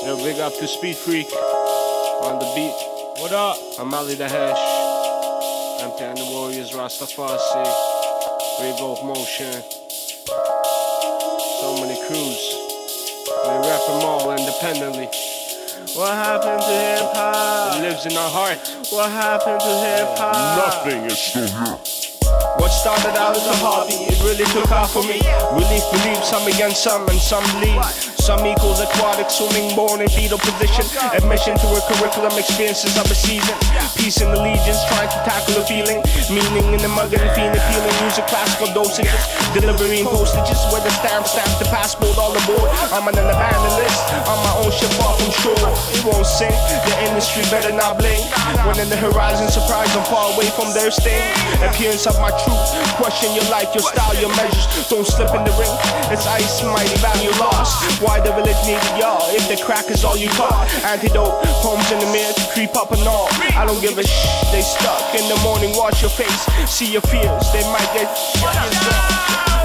Yo, big up to Speed Freack on the beat. What up? I'm Dahesh. I'm the Warriors, Rasta Farsi, Revolt Motion. So many crews. We rap them all independently. What happened to hip hop? It lives in our heart. What happened to hip hop? Nothing is still here. What started out as a hobby, it really took off for me. Relief, some against some and some leave. Some equals aquatic, swimming, born in fetal position. Admission to a curriculum, experiences of a season. Peace and allegiance, trying to tackle a feeling. Meaning in the mug and feeling, music, classical dosages. Delivery and postages, where the stamp, the passport all aboard. I'm on an abandoned list, on my own ship far from shore. It won't sink, the industry better not blink. When in the horizon, surprise, I'm far away from their sting. Appearance of my truth, question your life, your style, your measures. Don't slip in the ring, it's ice, mighty value lost. Why the village needed y'all, if the crack is all you taught. Antidote, poems in the mirror to creep up and all. I don't give a they stuck. In the morning, wash your face, see your fears, they might get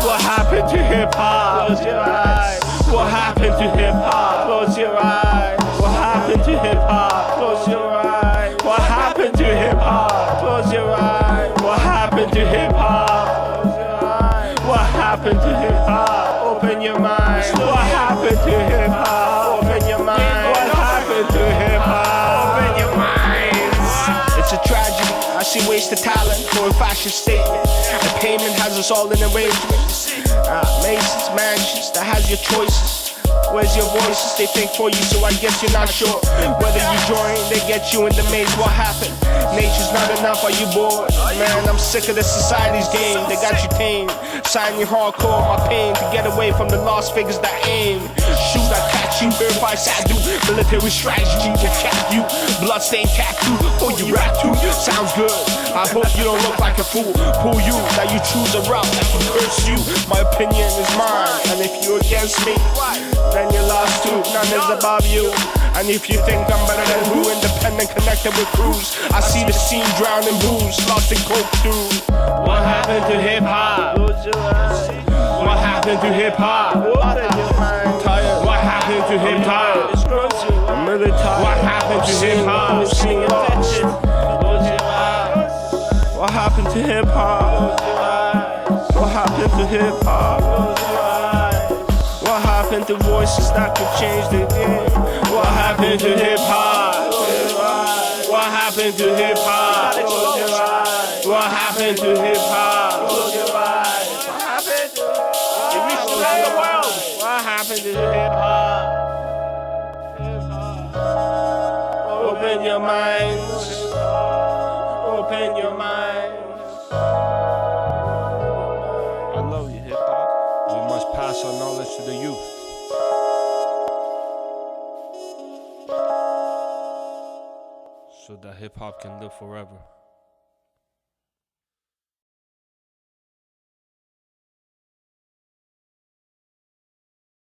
What happened to hip hop? Close your eyes. What happened to hip hop? Close your eyes. What happened to hip hop? Close your eyes. What happened to hip hop? Close your eyes. What happened to hip hop? Close your eyes. What happened to hip hop? Open your mind. What happened to hip hop? Open your mind. What happened to hip hop? Open your minds. It's a tragedy, I see wasted talent for a fashion statement. The payment has us all in arrangements. Masons, mansions, that has your choices. Where's your voices? They think for you, so I guess you're not sure. Whether you join, they get you in the maze. What happened? Nature's not enough, are you bored? Man, I'm sick of the society's game. They got you tame, sign you hardcore my pain to get away from the lost figures that aim. Shoot, I catch you, verify sadu. Military strategy to cap you. Bloodstained tattoo, oh you rap too. Sounds good, I hope you don't look like a fool. Pull you, now you choose a route that can curse you. My opinion is mine, and if you're against me, then you're lost too, none is above you. And if you think I'm better than who, independent, connected with crews, I see the scene drown in booze, lost in coke too. What happened to hip hop? What happened to hip hop? Tired. What happened to hip hop? I'm really tired. What happened to hip hop? What happened to hip hop? What happened to hip hop? What happened to voices that could change the game? What happened to hip hop? What happened to hip hop? What happened to hip hop? What happened to the world? What happened to hip hop? Open your minds. Open your minds. I love you, hip hop. We must pass our knowledge to the youth. So that hip hop can live forever.